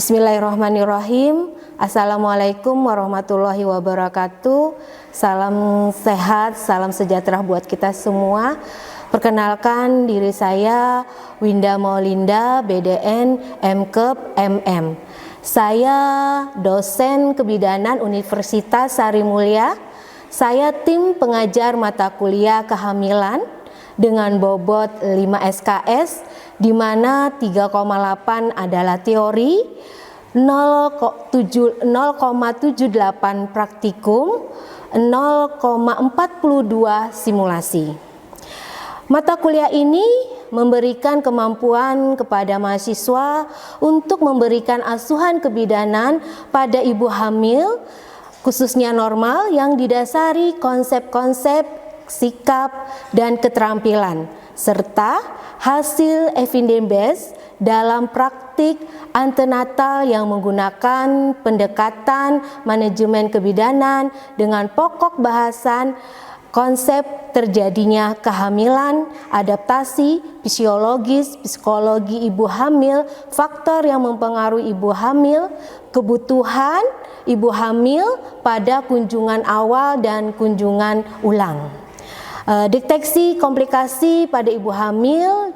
Bismillahirrahmanirrahim. Assalamualaikum warahmatullahi wabarakatuh. Salam sehat, salam sejahtera buat kita semua. Perkenalkan diri saya Winda Maulinda, BDN MKep MM. Saya dosen kebidanan Universitas Sarimulya. Saya tim pengajar mata kuliah kehamilan dengan bobot 5 SKS, di mana 3,8 adalah teori, 0,78 praktikum, 0,42 simulasi. Mata kuliah ini memberikan kemampuan kepada mahasiswa untuk memberikan asuhan kebidanan pada ibu hamil, khususnya normal, yang didasari konsep-konsep, sikap, dan keterampilan, serta hasil evidence based dalam praktik antenatal yang menggunakan pendekatan manajemen kebidanan dengan pokok bahasan konsep terjadinya kehamilan, adaptasi, fisiologis, psikologi ibu hamil, faktor yang mempengaruhi ibu hamil, kebutuhan ibu hamil pada kunjungan awal dan kunjungan ulang. Deteksi komplikasi pada ibu hamil,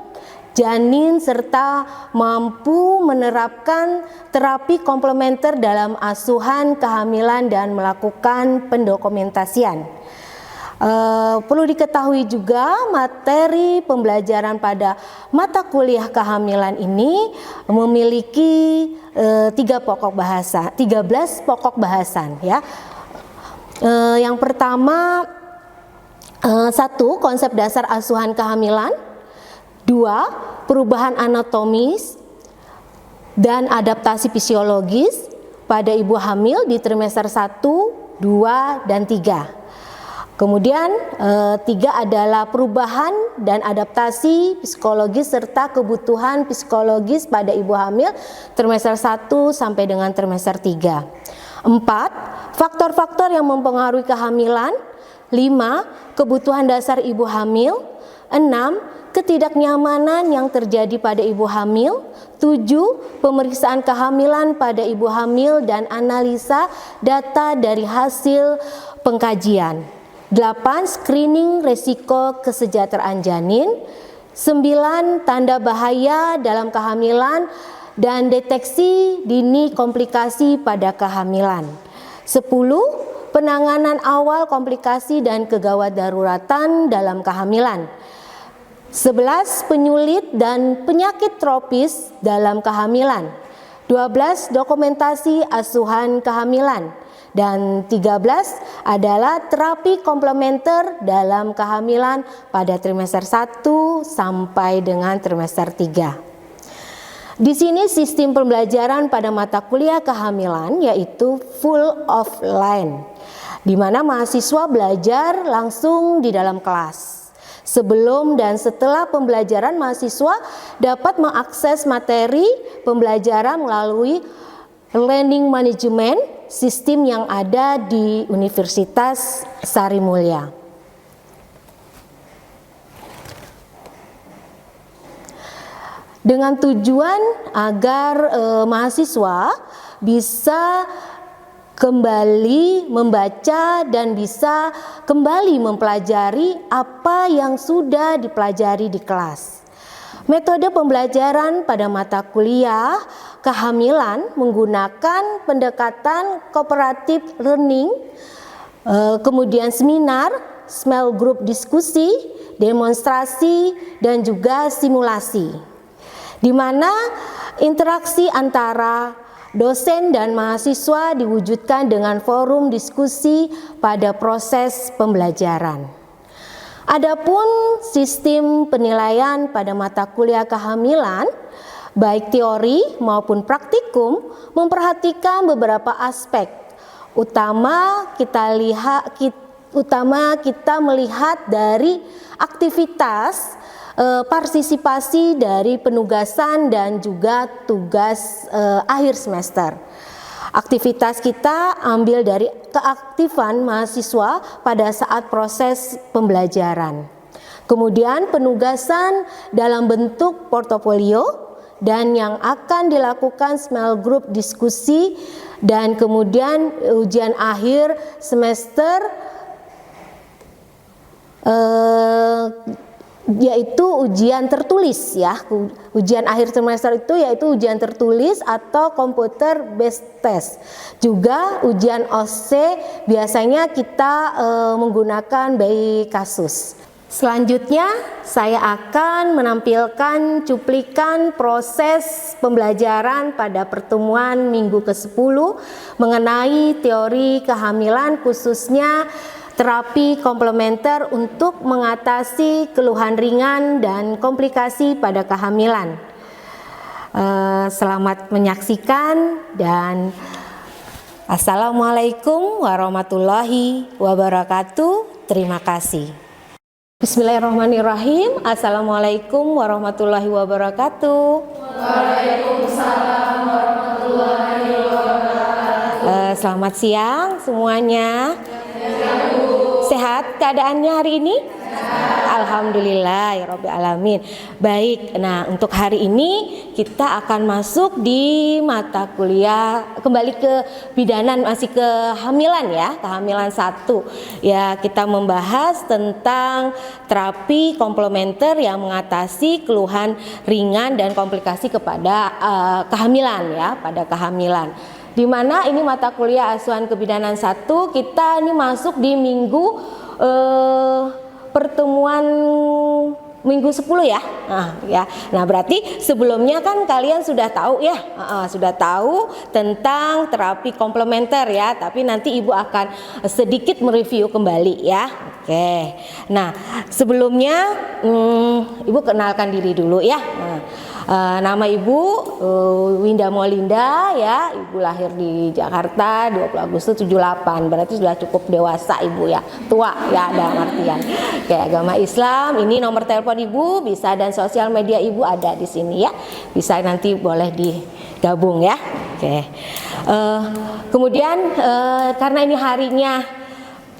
janin, serta mampu menerapkan terapi komplementer dalam asuhan kehamilan dan melakukan pendokumentasian. Perlu diketahui juga materi pembelajaran pada mata kuliah kehamilan ini memiliki 13 pokok bahasan ya. Yang pertama, 1. Konsep dasar asuhan kehamilan. 2. Perubahan anatomis dan adaptasi fisiologis pada ibu hamil di trimester 1, 2, dan 3. Kemudian 3 adalah perubahan dan adaptasi psikologis serta kebutuhan psikologis pada ibu hamil trimester 1 sampai dengan trimester 3. 4. Faktor-faktor yang mempengaruhi kehamilan. 5. Kebutuhan dasar ibu hamil. 6. Ketidaknyamanan yang terjadi pada ibu hamil. 7. Pemeriksaan kehamilan pada ibu hamil dan analisa data dari hasil pengkajian. 8. Screening resiko kesejahteraan janin. 9. Tanda bahaya dalam kehamilan dan deteksi dini komplikasi pada kehamilan. 10. Penanganan awal komplikasi dan kegawat daruratan dalam kehamilan. 11. Penyulit dan penyakit tropis dalam kehamilan. 12. Dokumentasi asuhan kehamilan. Dan 13 adalah terapi komplementer dalam kehamilan pada trimester 1 sampai dengan trimester 3. Di sini sistem pembelajaran pada mata kuliah kehamilan yaitu full offline, di mana mahasiswa belajar langsung di dalam kelas. Sebelum dan setelah pembelajaran, mahasiswa dapat mengakses materi pembelajaran melalui learning management sistem yang ada di Universitas Sarimulya. Dengan tujuan agar mahasiswa bisa kembali membaca dan bisa kembali mempelajari apa yang sudah dipelajari di kelas. Metode pembelajaran pada mata kuliah kehamilan menggunakan pendekatan cooperative learning, kemudian seminar, small group diskusi, demonstrasi, dan juga simulasi, di mana interaksi antara dosen dan mahasiswa diwujudkan dengan forum diskusi pada proses pembelajaran. Adapun sistem penilaian pada mata kuliah kehamilan, baik teori maupun praktikum, memperhatikan beberapa aspek. Utama kita melihat dari aktivitas partisipasi dari penugasan dan juga tugas akhir semester. Aktivitas kita ambil dari keaktifan mahasiswa pada saat proses pembelajaran. Kemudian penugasan dalam bentuk portofolio dan yang akan dilakukan small group diskusi dan kemudian ujian akhir semester yaitu ujian tertulis ya. Ujian akhir semester itu yaitu ujian tertulis atau computer based test. Juga ujian OC biasanya kita menggunakan by kasus. Selanjutnya saya akan menampilkan cuplikan proses pembelajaran pada pertemuan minggu ke-10 mengenai teori kehamilan, khususnya terapi komplementer untuk mengatasi keluhan ringan dan komplikasi pada kehamilan. Selamat menyaksikan dan Assalamualaikum warahmatullahi wabarakatuh. Terima kasih. Bismillahirrahmanirrahim. Assalamualaikum warahmatullahi wabarakatuh. Waalaikumsalam warahmatullahi wabarakatuh. Selamat siang semuanya. Sehat keadaannya hari ini? Alhamdulillah ya Rabbil Alamin. Baik, nah untuk hari ini kita akan masuk di mata kuliah kembali ke bidanan, masih kehamilan ya, kehamilan 1. Ya, kita membahas tentang terapi komplementer yang mengatasi keluhan ringan dan komplikasi kepada kehamilan ya, pada kehamilan. Di mana ini mata kuliah asuhan kebidanan 1, kita ini masuk di minggu pertemuan minggu 10 ya. Nah, berarti sebelumnya kan kalian sudah tahu ya, sudah tahu tentang terapi komplementer ya, tapi nanti Ibu akan sedikit mereview kembali ya. Oke. Nah, sebelumnya Ibu kenalkan diri dulu ya. Nama Ibu Winda Molinda ya, Ibu lahir di Jakarta 20 Agustus 78, berarti sudah cukup dewasa Ibu ya, tua ya dalam artian. Kayak agama Islam, ini nomor telepon Ibu bisa dan sosial media Ibu ada di sini ya, bisa nanti boleh digabung ya. Oke. Kemudian karena ini harinya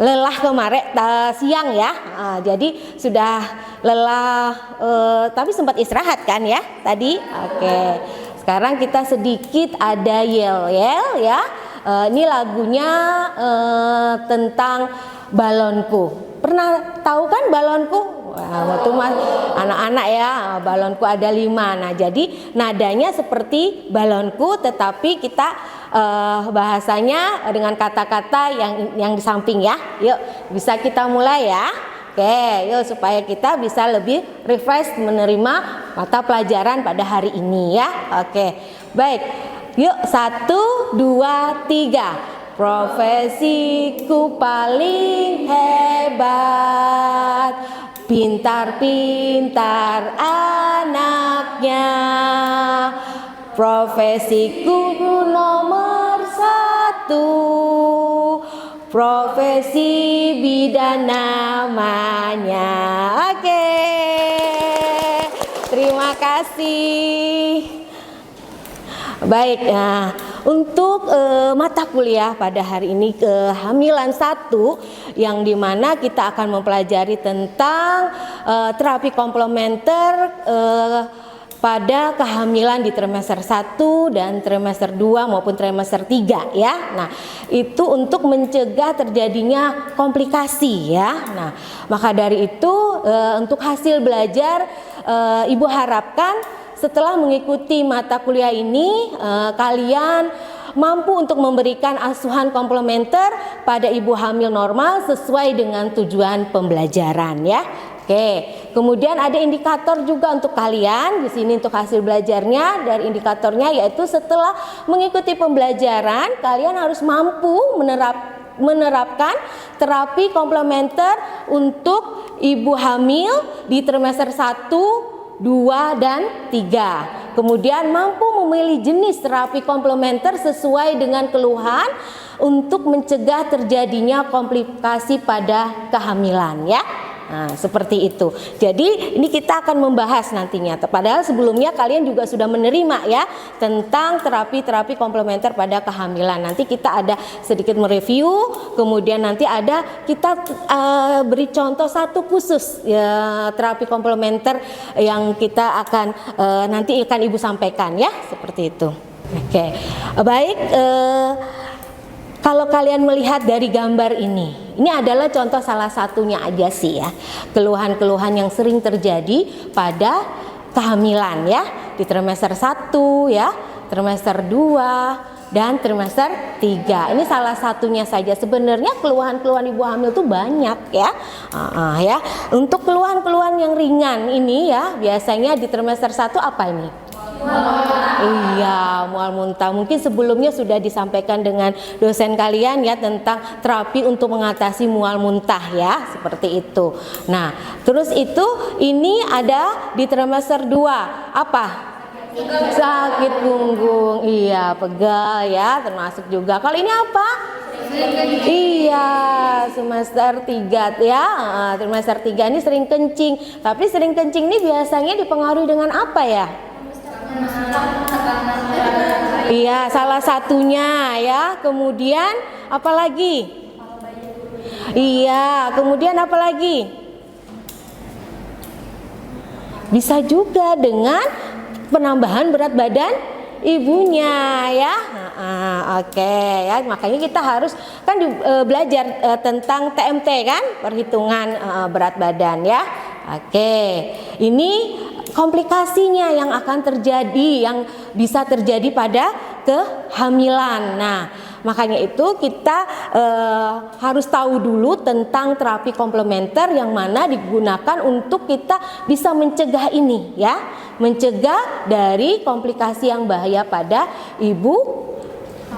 lelah kemarin siang ya, jadi sudah lelah tapi sempat istirahat kan ya tadi. Oke. Sekarang kita sedikit ada yel-yel ya. Ini lagunya tentang balonku. Pernah tahu kan balonku? Waktu anak-anak ya, balonku ada 5. Nah, jadi nadanya seperti balonku, tetapi kita bahasanya dengan kata-kata yang di samping ya. Yuk, bisa kita mulai ya. Oke, yuk supaya kita bisa lebih refresh menerima mata pelajaran pada hari ini ya. Oke, baik. Yuk, 1, 2, 3. Profesiku paling hebat, pintar-pintar anaknya. Profesiku nomor 1, profesi bidan namanya. Oke, terima kasih. Baik, nah untuk mata kuliah pada hari ini kehamilan 1, yang dimana kita akan mempelajari tentang terapi komplementer pada kehamilan di trimester 1 dan trimester 2 maupun trimester 3 ya. Nah, itu untuk mencegah terjadinya komplikasi ya. Nah, maka dari itu untuk hasil belajar Ibu harapkan setelah mengikuti mata kuliah ini kalian mampu untuk memberikan asuhan komplementer pada ibu hamil normal sesuai dengan tujuan pembelajaran ya. Oke, kemudian ada indikator juga untuk kalian di sini untuk hasil belajarnya. Dari indikatornya yaitu setelah mengikuti pembelajaran kalian harus mampu menerapkan terapi komplementer untuk ibu hamil di trimester 1, 2, dan 3. Kemudian mampu memilih jenis terapi komplementer sesuai dengan keluhan untuk mencegah terjadinya komplikasi pada kehamilan ya. Nah, seperti itu. Jadi ini kita akan membahas nantinya. Padahal sebelumnya kalian juga sudah menerima ya tentang terapi-terapi komplementer pada kehamilan. Nanti kita ada sedikit mereview, kemudian nanti ada kita beri contoh satu khusus ya, terapi komplementer yang kita akan nanti akan Ibu sampaikan ya, seperti itu. Oke, baik. Kalau kalian melihat dari gambar ini adalah contoh salah satunya aja sih ya, keluhan-keluhan yang sering terjadi pada kehamilan ya, di trimester 1 ya, trimester 2 dan trimester 3. Ini salah satunya saja. Sebenarnya keluhan-keluhan ibu hamil itu banyak ya. Ya. Untuk keluhan-keluhan yang ringan ini ya, biasanya di trimester 1 apa ini? Iya, mual muntah. Mungkin sebelumnya sudah disampaikan dengan dosen kalian ya tentang terapi untuk mengatasi mual muntah ya, seperti itu. Nah, terus itu ini ada di trimester 2. Apa? Sakit punggung. Iya, pegal ya, termasuk juga. Kalau ini apa? Iya, semester 3 ya. Trimester 3 ini sering kencing. Tapi sering kencing ini biasanya dipengaruhi dengan apa ya? Iya, salah satunya ya. Kemudian apa lagi? Iya, kemudian apa lagi? Bisa juga dengan penambahan berat badan ibunya ya. Oke ya, makanya kita harus kan belajar tentang TMT kan, perhitungan berat badan ya. Oke, ini komplikasinya yang akan terjadi, yang bisa terjadi pada kehamilan. Nah, makanya itu kita harus tahu dulu tentang terapi komplementer yang mana digunakan untuk kita bisa mencegah ini ya, mencegah dari komplikasi yang bahaya pada ibu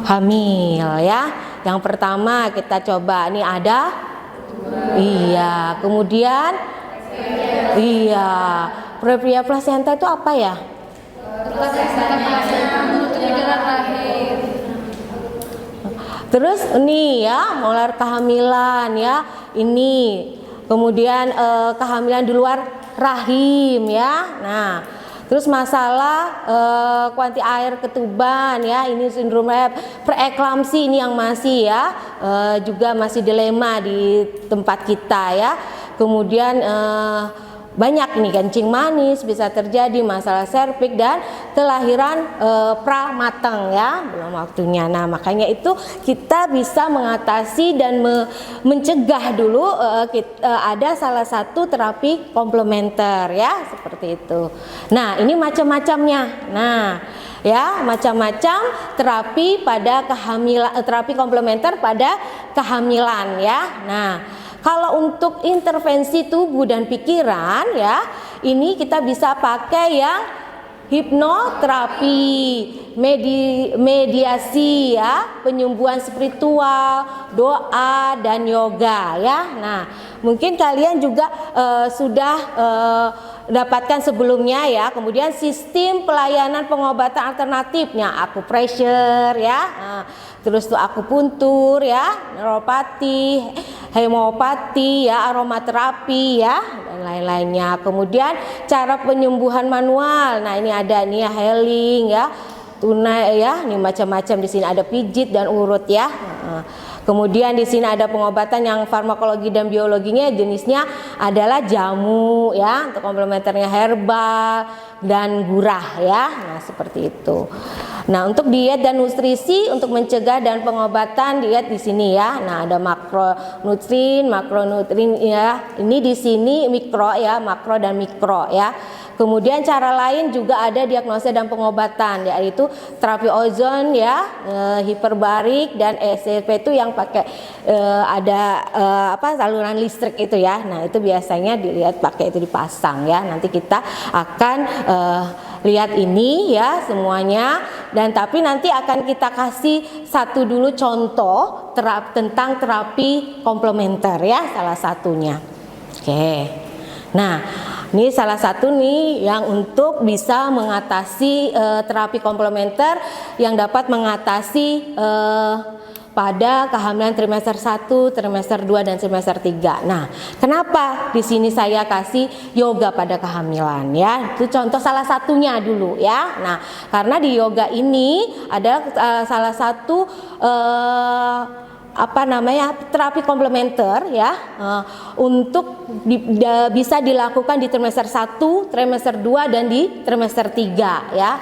hamil ya. Yang pertama kita coba, ini ada, iya, kemudian iya, previa plasenta itu apa ya? Terus ini ya, molar kehamilan ya, ini kemudian kehamilan di luar rahim ya. Nah, terus masalah kuanti air ketuban ya, ini sindrom preeklamsi ini yang masih ya, juga masih dilema di tempat kita ya. Kemudian banyak nih, kencing manis bisa terjadi, masalah serviks dan kelahiran pramateng ya, belum waktunya. Nah, makanya itu kita bisa mengatasi dan mencegah dulu ada salah satu terapi komplementer ya, seperti itu. Nah, ini macam-macamnya. Nah, ya, macam-macam terapi pada kehamilan, terapi komplementer pada kehamilan ya. Nah, kalau untuk intervensi tubuh dan pikiran ya, ini kita bisa pakai yang hipnoterapi, mediasi ya, penyembuhan spiritual, doa dan yoga ya. Nah, mungkin kalian juga sudah dapatkan sebelumnya ya. Kemudian sistem pelayanan pengobatan alternatifnya, acupressure ya. Terus tuh akupuntur ya, neuropati, hemopati ya, aromaterapi ya, dan lain-lainnya. Kemudian cara penyembuhan manual. Nah, ini ada nih ya, healing ya, tunai ya, ini macam-macam, di sini ada pijit dan urut ya. Kemudian di sini ada pengobatan yang farmakologi dan biologinya, jenisnya adalah jamu ya, untuk komplementernya herbal dan gurah ya. Nah, seperti itu. Nah, untuk diet dan nutrisi untuk mencegah dan pengobatan diet di sini ya. Nah, ada makronutrin ya. Ini di sini mikro ya, makro dan mikro ya. Kemudian cara lain juga ada diagnosa dan pengobatan, yaitu terapi ozon ya, hiperbarik dan ECP itu yang pakai ada saluran listrik itu ya. Nah, itu biasanya dilihat pakai itu dipasang ya. Nanti kita akan lihat ini ya semuanya, dan tapi nanti akan kita kasih satu dulu contoh tentang terapi komplementer ya, salah satunya. Oke. Nah, ini salah satu nih yang untuk bisa mengatasi terapi komplementer yang dapat mengatasi pada kehamilan trimester 1, trimester 2 dan trimester 3. Nah, kenapa di sini saya kasih yoga pada kehamilan ya? Itu contoh salah satunya dulu ya. Nah, karena di yoga ini adalah salah satu terapi komplementer ya, untuk bisa dilakukan di trimester 1, trimester 2 dan di trimester 3 ya.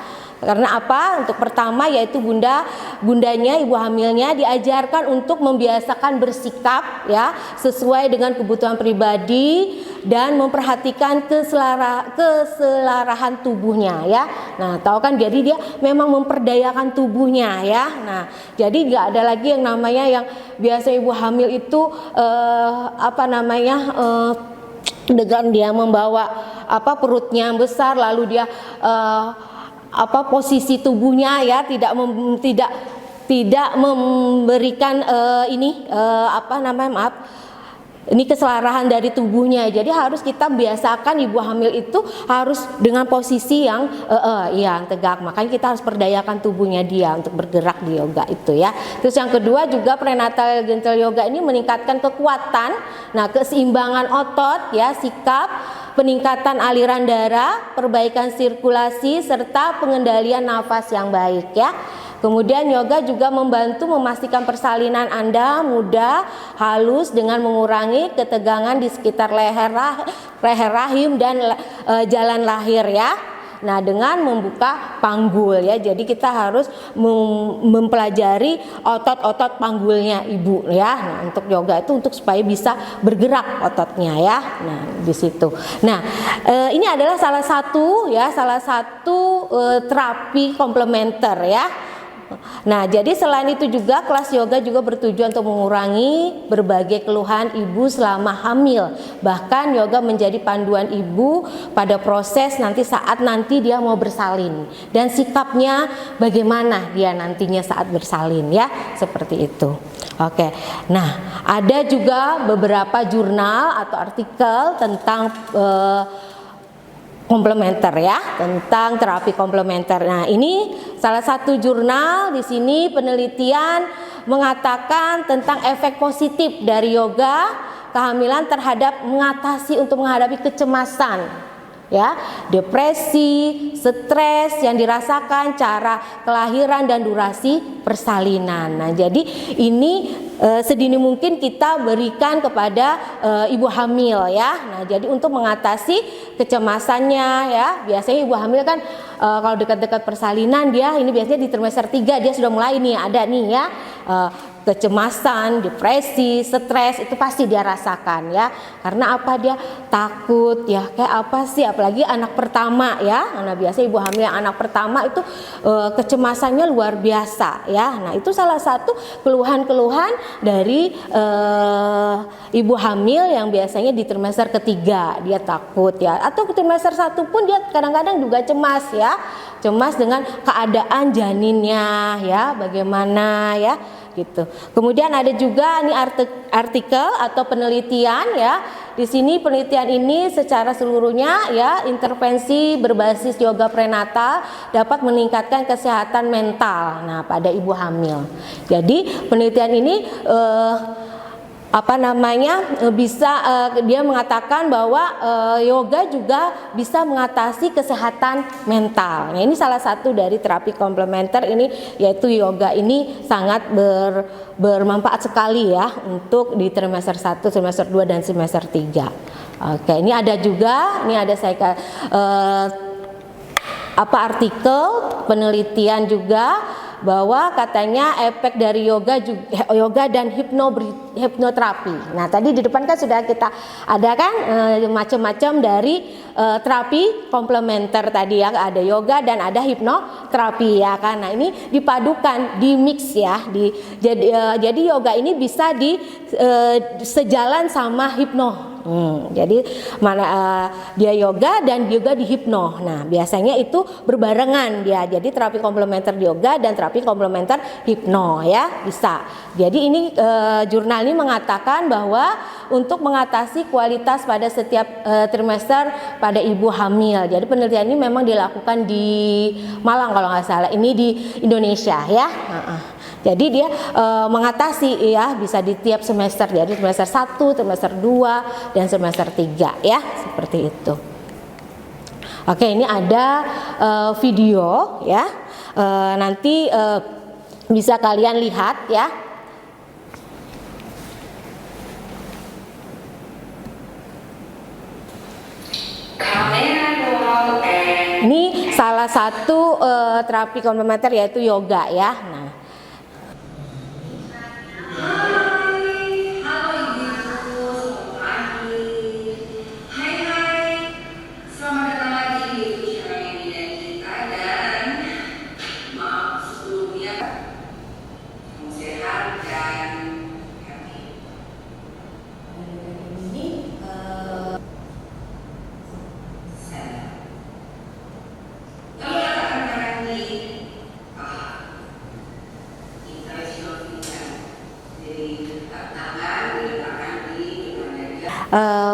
Karena apa? Untuk pertama yaitu bundanya, ibu hamilnya diajarkan untuk membiasakan bersikap ya sesuai dengan kebutuhan pribadi dan memperhatikan keselarahan tubuhnya ya. Nah, tahu kan, jadi dia memang memperdayakan tubuhnya ya. Nah, jadi nggak ada lagi yang namanya yang biasa ibu hamil itu dengan dia membawa perutnya besar lalu dia posisi tubuhnya ya tidak memberikan ini keselarahan dari tubuhnya. Jadi harus kita biasakan ibu hamil itu harus dengan posisi yang tegak. Makanya kita harus perdayakan tubuhnya dia untuk bergerak di yoga itu ya. Terus yang kedua juga prenatal gentle yoga ini meningkatkan kekuatan, keseimbangan otot ya, sikap, peningkatan aliran darah, perbaikan sirkulasi serta pengendalian nafas yang baik ya. Kemudian yoga juga membantu memastikan persalinan Anda mudah, halus dengan mengurangi ketegangan di sekitar leher rahim dan jalan lahir ya. Nah, dengan membuka panggul ya. Jadi kita harus mempelajari otot-otot panggulnya ibu ya. Nah, untuk yoga itu untuk supaya bisa bergerak ototnya ya. Nah, di situ. Nah, ini adalah salah satu terapi komplementer ya. Nah, jadi selain itu juga kelas yoga juga bertujuan untuk mengurangi berbagai keluhan ibu selama hamil. Bahkan yoga menjadi panduan ibu pada proses saat dia mau bersalin dan sikapnya bagaimana dia nantinya saat bersalin ya, seperti itu. Oke. Nah, ada juga beberapa jurnal atau artikel tentang komplementer ya, tentang terapi komplementer. Nah, ini salah satu jurnal di sini penelitian mengatakan tentang efek positif dari yoga kehamilan terhadap menghadapi kecemasan ya, depresi, stres yang dirasakan, cara kelahiran dan durasi persalinan. Nah, jadi ini sedini mungkin kita berikan kepada ibu hamil ya. Nah, jadi untuk mengatasi kecemasannya ya. Biasanya ibu hamil kan kalau dekat-dekat persalinan dia ini biasanya di trimester 3 dia sudah mulai nih ada nih ya. Kecemasan, depresi, stres itu pasti dia rasakan ya. Karena apa? Dia takut ya, kayak apa sih, apalagi anak pertama ya. Nah, biasa ibu hamil yang anak pertama itu kecemasannya luar biasa ya. Nah, itu salah satu keluhan-keluhan dari ibu hamil yang biasanya di trimester ketiga dia takut ya. Atau trimester 1 pun dia kadang-kadang juga cemas ya. Cemas dengan keadaan janinnya ya, bagaimana ya gitu. Kemudian ada juga nih artikel atau penelitian ya. Di sini penelitian ini secara seluruhnya ya, intervensi berbasis yoga prenatal dapat meningkatkan kesehatan mental pada ibu hamil. Jadi penelitian ini dia mengatakan bahwa yoga juga bisa mengatasi kesehatan mental. Nah, ini salah satu dari terapi komplementer ini, yaitu yoga ini sangat bermanfaat sekali ya untuk di trimester 1, trimester 2 dan trimester 3. Oke, ini ada artikel penelitian juga bahwa katanya efek dari yoga dan hipnoterapi. Nah, tadi di depan kan sudah kita ada kan macam-macam dari terapi komplementer tadi ya, ada yoga dan ada hipnoterapi ya kan. Nah, ini dipadukan, di mix ya. Jadi yoga ini bisa sejalan sama hipno. Jadi dia yoga dan juga di hipno. Nah, biasanya itu berbarengan dia. Jadi terapi komplementer yoga dan terapi komplementer hipno ya, bisa. Jadi ini jurnal ini mengatakan bahwa untuk mengatasi kualitas pada setiap trimester pada ibu hamil. Jadi penelitian ini memang dilakukan di Malang kalau nggak salah. Ini di Indonesia ya. Jadi dia mengatasi ya, bisa di tiap semester, jadi semester 1, semester 2 dan semester 3 ya, seperti itu. Oke, ini ada video ya. Nanti bisa kalian lihat ya. Ini salah satu terapi komplementer yaitu yoga ya. Nah,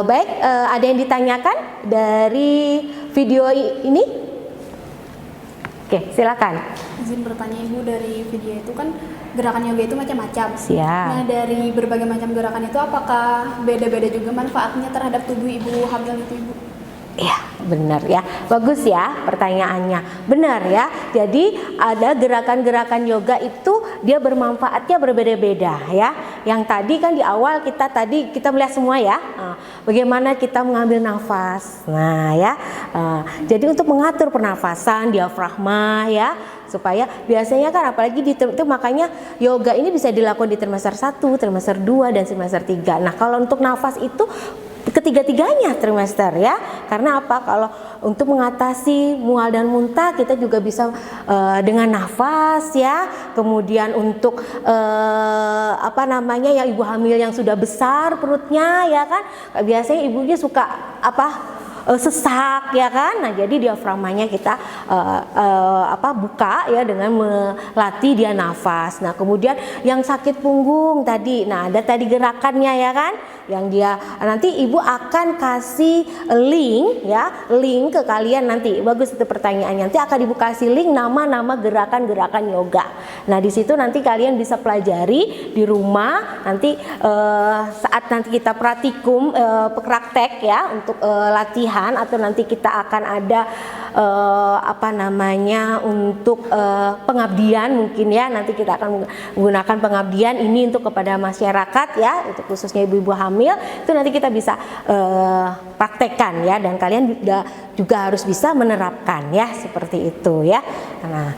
baik, ada yang ditanyakan dari video ini? Oke, silakan. Izin bertanya Ibu, dari video itu kan gerakan yoga itu macam-macam. Siap. Nah, dari berbagai macam gerakan itu apakah beda-beda juga manfaatnya terhadap tubuh ibu hamil itu, Ibu? Iya, benar ya. Bagus ya pertanyaannya. Benar ya. Jadi ada gerakan-gerakan yoga itu dia bermanfaatnya berbeda-beda ya. Yang tadi kan di awal kita melihat semua ya. Bagaimana kita mengambil nafas. Nah, ya. Jadi untuk mengatur pernafasan, diafragma ya, supaya biasanya kan apalagi itu makanya yoga ini bisa dilakukan di trimester 1, trimester 2 dan semester 3. Nah, kalau untuk nafas itu ketiga-tiganya trimester ya. Karena apa? Kalau untuk mengatasi mual dan muntah kita juga bisa dengan nafas ya. Kemudian untuk yang ibu hamil yang sudah besar perutnya ya kan, biasanya ibunya suka sesak ya kan. Nah, jadi diafragmanya kita buka ya dengan melatih dia nafas. Nah, kemudian yang sakit punggung tadi, nah ada tadi gerakannya ya kan, yang dia nanti ibu akan kasih link ke kalian nanti. Bagus itu pertanyaannya. Nanti akan ibu kasih link nama-nama gerakan-gerakan yoga. Nah, di situ nanti kalian bisa pelajari di rumah. Nanti saat nanti kita praktikum praktek ya untuk latihan, atau nanti kita akan ada untuk pengabdian mungkin ya. Nanti kita akan menggunakan pengabdian ini untuk kepada masyarakat ya, untuk khususnya ibu-ibu hamil. Itu nanti kita bisa praktekkan ya, dan kalian juga harus bisa menerapkan ya, seperti itu ya. Nah,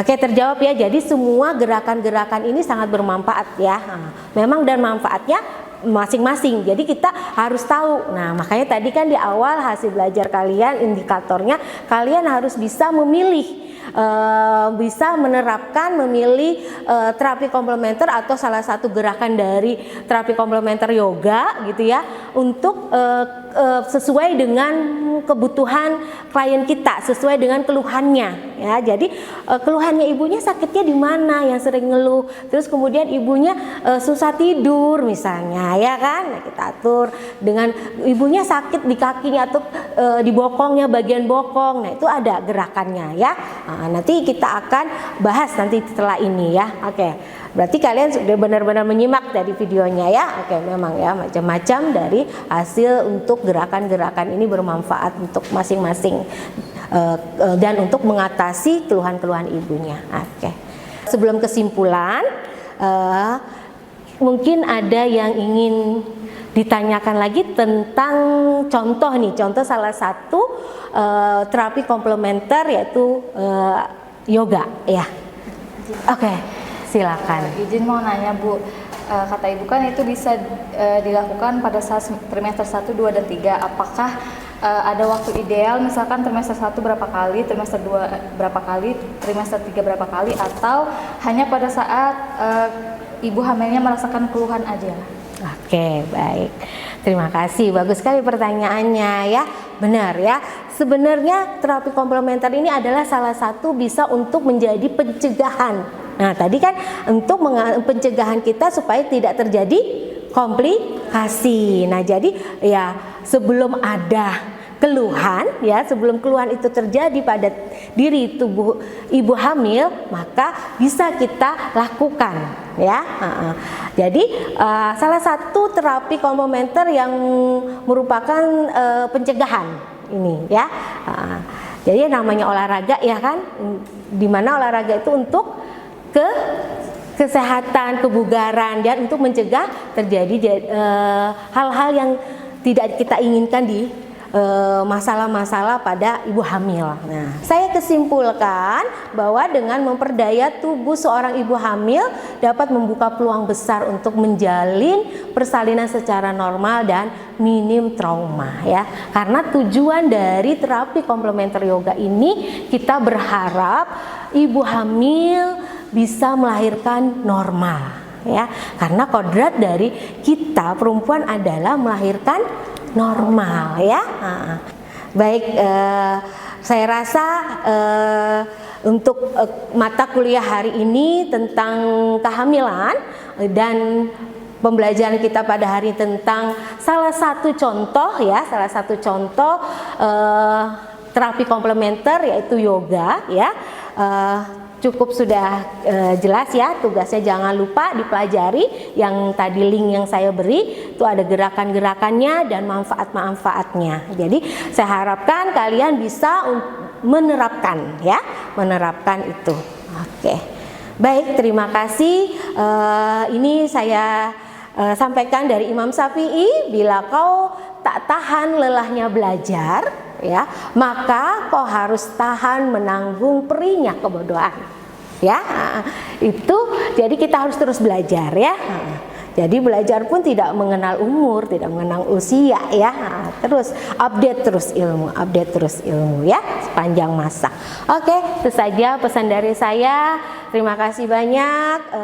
oke, terjawab ya. Jadi semua gerakan-gerakan ini sangat bermanfaat ya. Nah, memang dan manfaatnya masing-masing. Jadi kita harus tahu. Nah, makanya tadi kan di awal hasil belajar kalian, indikatornya kalian harus bisa memilih, bisa menerapkan, memilih terapi komplementer atau salah satu gerakan dari terapi komplementer yoga gitu ya, untuk sesuai dengan kebutuhan klien kita, sesuai dengan keluhannya ya. Jadi keluhannya ibunya sakitnya di mana yang sering ngeluh, terus kemudian ibunya susah tidur misalnya ya kan. Nah, kita atur dengan ibunya sakit di kakinya atau di bokongnya, bagian bokong. Nah, itu ada gerakannya ya. Nah, nanti kita akan bahas nanti setelah ini ya. Oke. Berarti kalian sudah benar-benar menyimak dari videonya ya. Oke, memang ya macam-macam dari hasil untuk gerakan-gerakan ini bermanfaat untuk masing-masing dan untuk mengatasi keluhan-keluhan ibunya. Oke. Sebelum kesimpulan, mungkin ada yang ingin ditanyakan lagi tentang contoh salah satu terapi komplementer yaitu yoga ya. Oke, silakan. Izin mau nanya Bu, kata Ibu kan itu bisa dilakukan pada saat trimester 1, 2, dan 3. Apakah ada waktu ideal, misalkan trimester 1 berapa kali, trimester 2 berapa kali, trimester 3 berapa kali, atau hanya pada saat ibu hamilnya merasakan keluhan aja? Oke, baik. Terima kasih. Bagus sekali pertanyaannya ya. Benar ya. Sebenarnya terapi komplementer ini adalah salah satu bisa untuk menjadi pencegahan. Nah, tadi kan untuk pencegahan kita supaya tidak terjadi komplikasi. Nah, jadi ya sebelum ada keluhan ya, sebelum keluhan itu terjadi pada diri tubuh ibu hamil, maka bisa kita lakukan ya. Jadi salah satu terapi komplementer yang merupakan pencegahan ini ya. Jadi namanya olahraga ya kan, dimana olahraga itu untuk kesehatan, kebugaran, dan untuk mencegah terjadi hal-hal yang tidak kita inginkan di masalah-masalah pada ibu hamil. Nah, saya kesimpulkan bahwa dengan memperdaya tubuh seorang ibu hamil dapat membuka peluang besar untuk menjalin persalinan secara normal dan minim trauma ya. Karena tujuan dari terapi komplementer yoga ini, kita berharap ibu hamil bisa melahirkan normal ya. Karena kodrat dari kita perempuan adalah melahirkan normal ya. Baik, saya rasa untuk mata kuliah hari ini tentang kehamilan dan pembelajaran kita pada hari tentang salah satu contoh terapi komplementer yaitu yoga ya, cukup sudah jelas ya. Tugasnya jangan lupa dipelajari yang tadi link yang saya beri, itu ada gerakan-gerakannya dan manfaat-manfaatnya. Jadi saya harapkan kalian bisa menerapkan ya, menerapkan itu. Oke. Baik, terima kasih. Ini saya sampaikan dari Imam Syafi'i, bila kau tak tahan lelahnya belajar ya, maka kau harus tahan menanggung perihnya kebodohan ya. Itu jadi kita harus terus belajar ya. Jadi belajar pun tidak mengenal umur, tidak mengenal usia ya. Terus update terus ilmu ya sepanjang masa. Oke, itu saja pesan dari saya. Terima kasih banyak.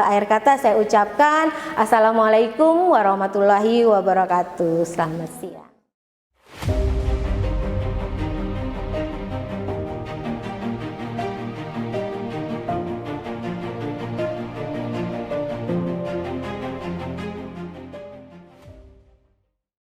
Akhir kata saya ucapkan assalamualaikum warahmatullahi wabarakatuh. Selamat siang.